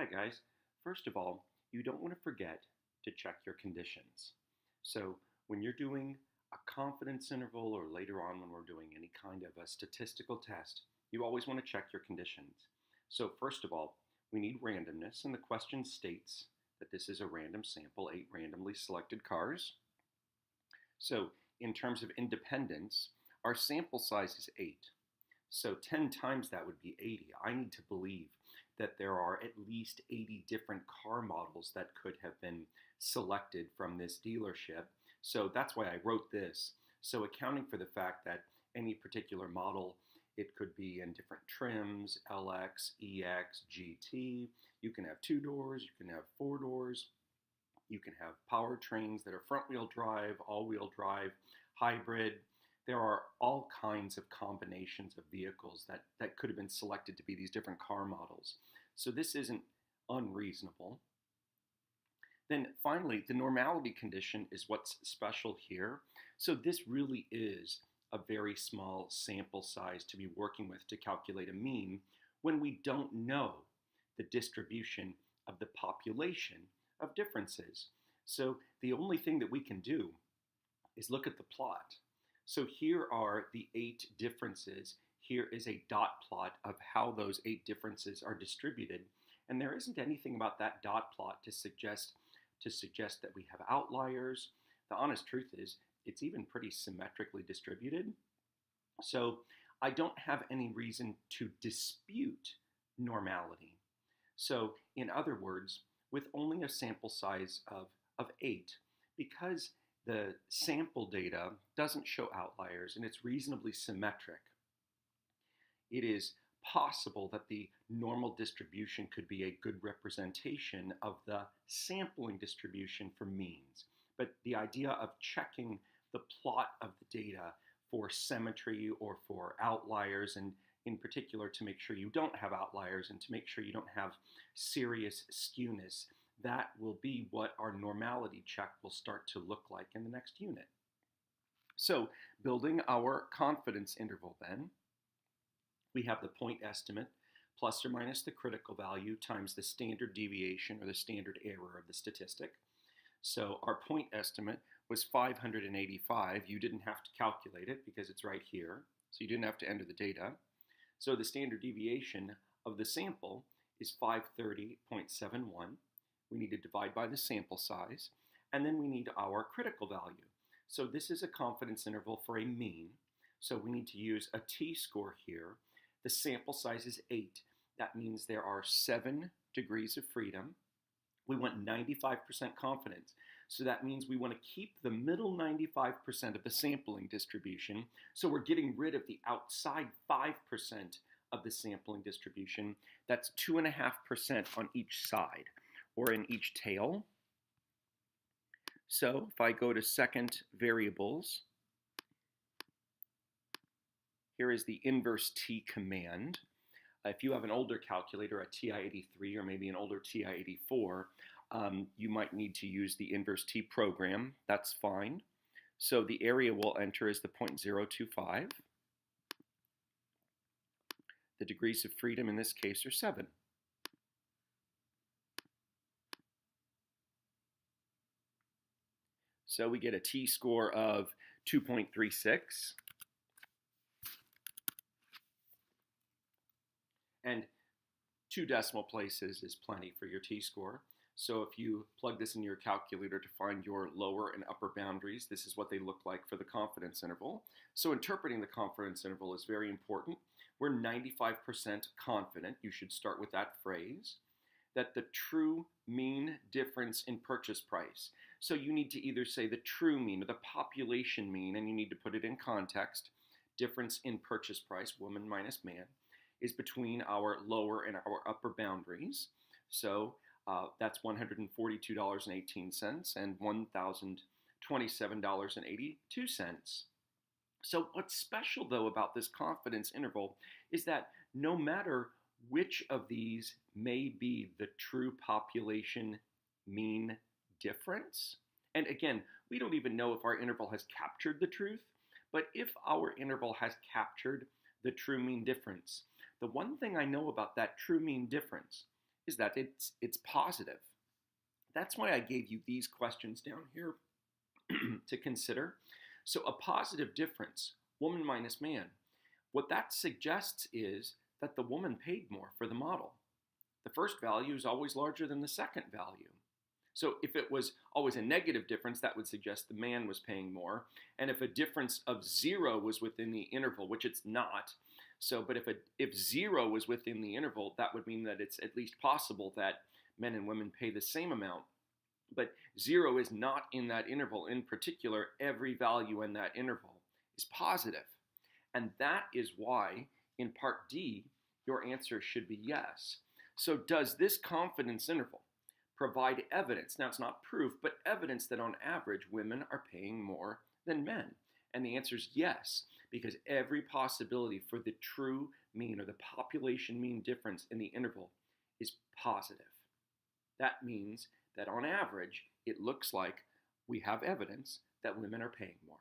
Hi guys. First of all, you don't want to forget to check your conditions. So when you're doing a confidence interval or later on when we're doing any kind of a statistical test, you always want to check your conditions. So first of all, we need randomness, and the question states that this is a random sample, 8 randomly selected cars. So in terms of independence, our sample size is 8. So 10 times that would be 80. I need to believe that there are at least 80 different car models that could have been selected from this dealership. So that's why I wrote this. So accounting for the fact that any particular model, it could be in different trims, LX, EX, GT. You can have 2 doors, you can have 4 doors. You can have powertrains that are front-wheel drive, all-wheel drive, hybrid. There are all kinds of combinations of vehicles that could have been selected to be these different car models. So this isn't unreasonable. Then finally, the normality condition is what's special here. So this really is a very small sample size to be working with to calculate a mean when we don't know the distribution of the population of differences. So the only thing that we can do is look at the plot. So here are the 8 differences. Here is a dot plot of how those 8 differences are distributed. And there isn't anything about that dot plot to suggest that we have outliers. The honest truth is, it's even pretty symmetrically distributed. So I don't have any reason to dispute normality. So in other words, with only a sample size of 8, because the sample data doesn't show outliers and it's reasonably symmetric, it is possible that the normal distribution could be a good representation of the sampling distribution for means. But the idea of checking the plot of the data for symmetry or for outliers, and in particular to make sure you don't have outliers and to make sure you don't have serious skewness, that will be what our normality check will start to look like in the next unit. So building our confidence interval then, we have the point estimate plus or minus the critical value times the standard deviation or the standard error of the statistic. So our point estimate was 585. You didn't have to calculate it because it's right here. So you didn't have to enter the data. So the standard deviation of the sample is 530.71. We need to divide by the sample size, and then we need our critical value. So this is a confidence interval for a mean, so we need to use a t-score here. The sample size is 8. That means there are 7 degrees of freedom. We want 95% confidence. So that means we want to keep the middle 95% of the sampling distribution. So we're getting rid of the outside 5% of the sampling distribution. That's 2.5% on each side, or in each tail. So if I go to second variables, here is the inverse T command. If you have an older calculator, a TI-83 or maybe an older TI-84, you might need to use the inverse T program. That's fine. So the area we'll enter is the 0.025. The degrees of freedom in this case are 7. So we get a t-score of 2.36. And 2 decimal places is plenty for your t-score. So if you plug this in your calculator to find your lower and upper boundaries, this is what they look like for the confidence interval. So interpreting the confidence interval is very important. We're 95% confident, you should start with that phrase, that the true mean difference in purchase price. So you need to either say the true mean or the population mean, and you need to put it in context. Difference in purchase price, woman minus man, is between our lower and our upper boundaries. So that's $142.18 and $1,027.82. So what's special though about this confidence interval is that no matter which of these may be the true population mean difference, and again, we don't even know if our interval has captured the truth, but if our interval has captured the true mean difference, the one thing I know about that true mean difference is that it's positive. That's why I gave you these questions down here to consider. So a positive difference, woman minus man, what that suggests is that the woman paid more for the model. The first value is always larger than the second value. So if it was always a negative difference, that would suggest the man was paying more. And if a difference of 0 was within the interval, which it's not, but if 0 was within the interval, that would mean that it's at least possible that men and women pay the same amount. But 0 is not in that interval. In particular, every value in that interval is positive. And that is why, in part D, your answer should be yes. So does this confidence interval provide evidence? Now, it's not proof, but evidence that on average, women are paying more than men. And the answer is yes, because every possibility for the true mean or the population mean difference in the interval is positive. That means that on average, it looks like we have evidence that women are paying more.